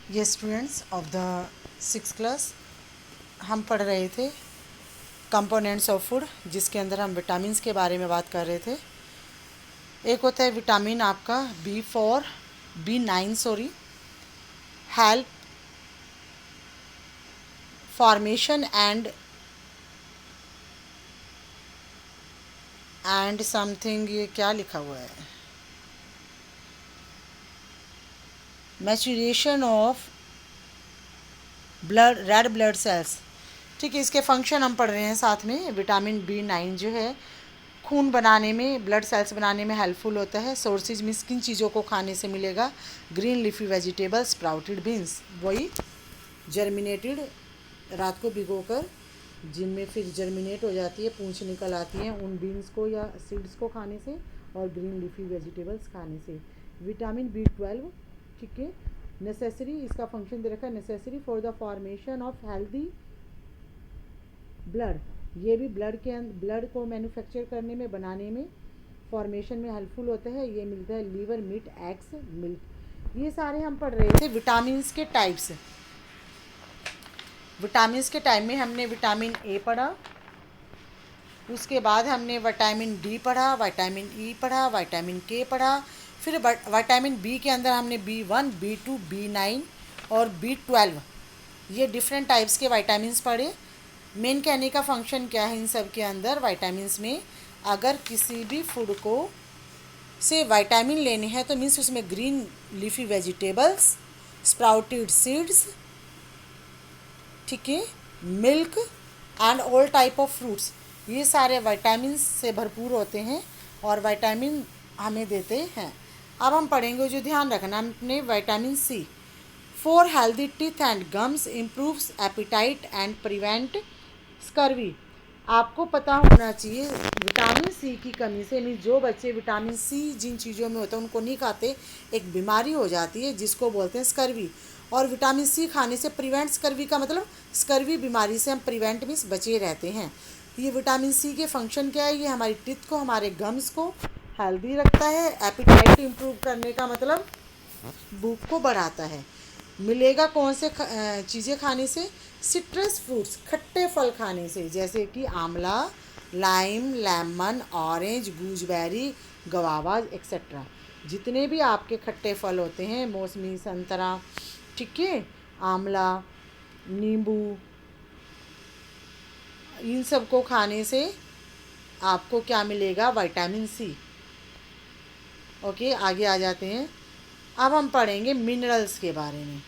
ये students of the 6th class हम पढ़ रहे थे कंपोनेंट्स ऑफ फूड, जिसके अंदर हम विटामिन्स के बारे में बात कर रहे थे। एक होता है विटामिन आपका B9 help formation and something, ये क्या लिखा हुआ है, maturation of red blood cells. ठीक है, इसके फंक्शन हम पढ़ रहे हैं साथ में। विटामिन B9 जो है खून बनाने में, ब्लड सेल्स बनाने में हेल्पफुल होता है। सोर्सेज मीन्स किन चीज़ों को खाने से मिलेगा, green leafy vegetables, sprouted beans, वही जर्मिनेटेड, रात को भिगोकर जिनमें फिर जर्मिनेट हो जाती है, पूंछ निकल आती है, उन बीन्स को या सीड्स को खाने से, और ग्रीन लीफी वेजिटेबल्स खाने से। विटामिन B12, ठीक है, नेसेसरी, इसका फंक्शन दे रखा है, necessary for the formation of healthy blood. ये भी ब्लड को मैन्युफैक्चर करने में, बनाने में, फॉर्मेशन में हेल्पफुल होता है। ये मिलता है लीवर, मीट, एग्स, मिल्क। ये सारे हम पढ़ रहे थे विटामिन्स के टाइप्स। विटामिन्स के टाइप में हमने विटामिन ए पढ़ा, उसके बाद हमने विटामिन डी पढ़ा, विटामिन ई पढ़ा, विटामिन के पढ़ा, फिर विटामिन बी के अंदर हमने B1, B2, B9 और B12, ये डिफरेंट टाइप्स के विटामिन्स पढ़े। मेन कहने का फंक्शन क्या है इन सब के अंदर, विटामिन्स में अगर किसी भी फूड को से विटामिन लेने हैं तो मीन्स उसमें green leafy vegetables, sprouted seeds, ठीक है, milk and all type of fruits, ये सारे विटामिन से भरपूर होते हैं और विटामिन हमें देते हैं। अब हम पढ़ेंगे, जो ध्यान रखना अपने, vitamin C for healthy teeth and gums, improves appetite and prevent scurvy. आपको पता होना चाहिए विटामिन C की कमी से, मीन जो बच्चे विटामिन C जिन चीज़ों में होता है उनको नहीं खाते, एक बीमारी हो जाती है जिसको बोलते हैं स्कर्वी। और विटामिन C खाने से प्रिवेंट स्कर्वी का मतलब स्कर्वी बीमारी से हम प्रिवेंट मीन्स बचे रहते हैं। ये विटामिन C के फंक्शन क्या है, ये हमारी टीथ को, हमारे गम्स को हेल्दी रखता है। एपिटाइट इम्प्रूव करने का मतलब भूख को बढ़ाता है। मिलेगा कौन से चीज़ें खाने से, सिट्रस फ्रूट्स, खट्टे फल खाने से, जैसे कि आंवला, lime, lemon, orange, gooseberry, गवावा etcetera. जितने भी आपके खट्टे फल होते हैं, मौसमी, संतरा, ठीक है, आंवला, नींबू, इन सब को खाने से आपको क्या मिलेगा, विटामिन C। ओके, आगे आ जाते हैं। अब हम पढ़ेंगे मिनरल्स के बारे में।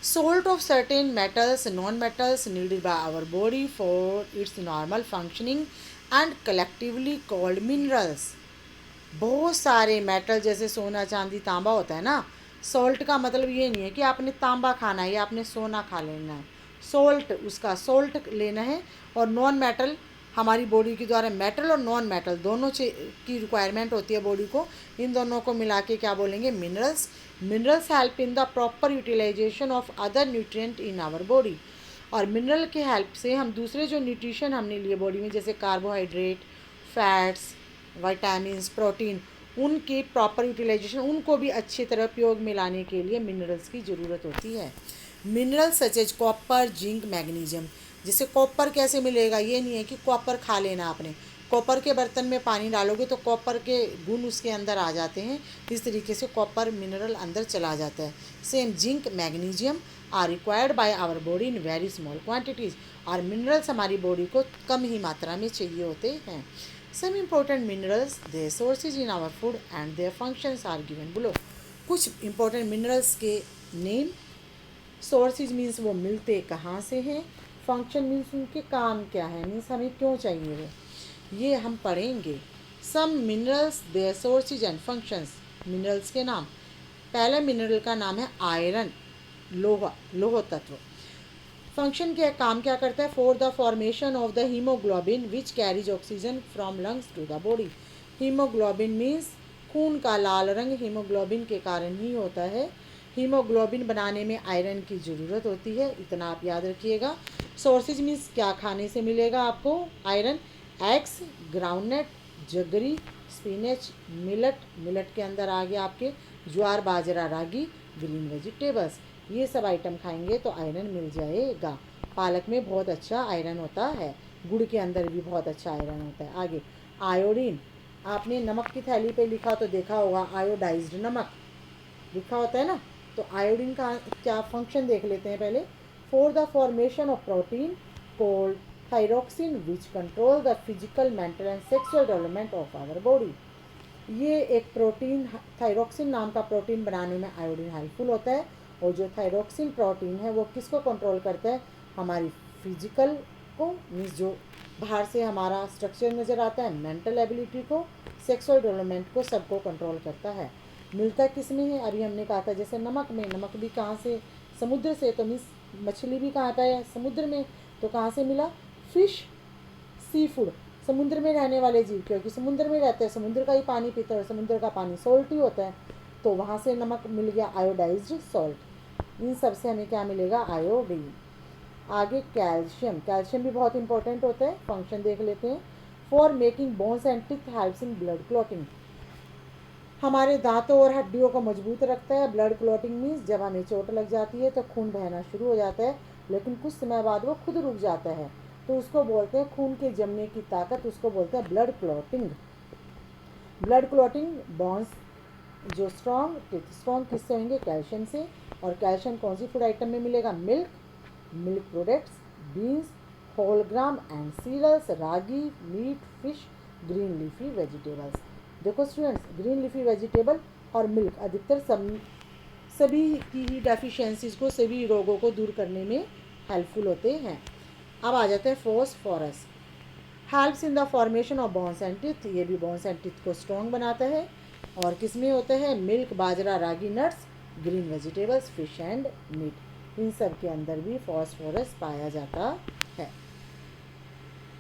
Salt of certain metals, non-metals needed by our body for its normal functioning and collectively called minerals। बहुत सारे मेटल जैसे सोना, चांदी, तांबा होता है ना। सॉल्ट का मतलब ये नहीं है कि आपने तांबा खाना है या आपने सोना खा लेना है, सॉल्ट, उसका सॉल्ट लेना है। और नॉन मेटल, हमारी बॉडी के द्वारा मेटल और नॉन मेटल दोनों की रिक्वायरमेंट होती है बॉडी को, इन दोनों को मिला के क्या बोलेंगे, minerals. Minerals help in the proper utilisation of other nutrient in our body. और मिनरल के हेल्प से हम दूसरे जो न्यूट्रिशन हमने लिए बॉडी में, जैसे कार्बोहाइड्रेट, फैट्स, विटामिन्स, प्रोटीन, उनके प्रॉपर यूटिलाइजेशन, उनको भी अच्छी तरह उपयोग में लाने के लिए मिनरल्स की ज़रूरत होती है। Minerals such as copper, zinc, magnesium. जैसे कॉपर कैसे मिलेगा, ये नहीं है कि कॉपर खा लेना आपने, कॉपर के बर्तन में पानी डालोगे तो कॉपर के गुण उसके अंदर आ जाते हैं, इस तरीके से कॉपर मिनरल अंदर चला जाता है। Same zinc, magnesium are required by our body in very small quantities. और मिनरल्स हमारी बॉडी को कम ही मात्रा में चाहिए होते हैं। Some important minerals, their sources in our food and their functions are given below. कुछ इंपॉर्टेंट मिनरल्स के नेम, सोर्सेज मीन्स वो मिलते कहाँ से हैं, फंक्शन मीन्स उनके काम क्या है, मीन्स हमें क्यों चाहिए वो, ये हम पढ़ेंगे। Some minerals, their sources and functions. Minerals के नाम, पहले मिनरल का नाम है आयरन, लोह तत्व। फंक्शन क्या, काम क्या करता है, for the formation of the haemoglobin which carries oxygen from lungs to the body. Haemoglobin means खून का लाल रंग हीमोग्लोबिन के कारण ही होता है। हीमोग्लोबिन बनाने में आयरन की ज़रूरत होती है, इतना आप याद रखिएगा। सोर्सेज मीन्स क्या खाने से मिलेगा आपको iron, eggs, groundnut, jaggery, spinach, millet, millet के अंदर आ गया आपके ज्वार, बाजरा, रागी, ग्रीन वेजिटेबल्स। ये सब आइटम खाएंगे तो आयरन मिल जाएगा। पालक में बहुत अच्छा आयरन होता है, गुड़ के अंदर भी बहुत अच्छा आयरन होता है। आगे आयोडीन, आपने नमक की थैली पे लिखा तो देखा होगा, आयोडाइज्ड नमक लिखा होता है ना। तो आयोडीन का क्या फंक्शन देख लेते हैं पहले। For the formation of protein called thyroxine which control the physical mental and sexual development of our body. ये एक प्रोटीन थायरोक्सिन नाम का प्रोटीन बनाने में आयोडीन हेल्पफुल होता है। और जो थायरोक्सिन प्रोटीन है वो किसको कंट्रोल करता है, हमारी फिजिकल को, मीन्स जो बाहर से हमारा स्ट्रक्चर नज़र आता है, मेंटल एबिलिटी को, सेक्सुअल डेवलपमेंट को, सबको कंट्रोल करता है। मिलता किस में है, अभी हमने कहा था जैसे नमक में, नमक भी कहाँ से, समुद्र से। तो मीन्स मछली भी कहाँ पे है, समुद्र में। तो कहाँ से मिला, फिश, सी फूड, समुद्र में रहने वाले जीव, क्योंकि समुद्र में रहते हैं, समुद्र का ही पानी पीते हैं और समुद्र का पानी सॉल्टी होता है, तो वहाँ से नमक मिल गया, आयोडाइज्ड सॉल्ट। इन सब से हमें क्या मिलेगा, आयोडीन। आगे कैल्शियम, कैल्शियम भी बहुत इंपॉर्टेंट होता है, फंक्शन देख लेते हैं। For making bones and teeth helps in blood clotting, हमारे दांतों और हड्डियों को मजबूत रखता है। ब्लड क्लॉटिंग मीन्स जब हमें चोट लग जाती है तो खून बहना शुरू हो जाता है, लेकिन कुछ समय बाद वो खुद रुक जाता है, तो उसको बोलते हैं खून के जमने की ताकत, उसको बोलते हैं blood clotting. Blood clotting bones जो स्ट्रॉन्ग, टिथ स्ट्रॉन्ग किससे होंगे, कैल्शियम से। और कैल्शियम कौन सी फूड आइटम में मिलेगा, milk, milk products, beans, whole gram and cereals, ragi, meat, fish, green leafy vegetables. देखो स्टूडेंट्स, ग्रीन लीफी वेजिटेबल और मिल्क अधिकतर सभी की ही डेफिशिएंसीज को, सभी रोगों को दूर करने में हेल्पफुल होते हैं। अब आ जाते हैं phosphorus, helps in the formation of bones and teeth, ये भी बोन्स एंड टिथ को स्ट्रॉन्ग बनाता है। और किस में होता है, milk, bajra, ragi, nuts, green vegetables, fish and meat, इन सब के अंदर भी फॉस्फोरस पाया जाता है।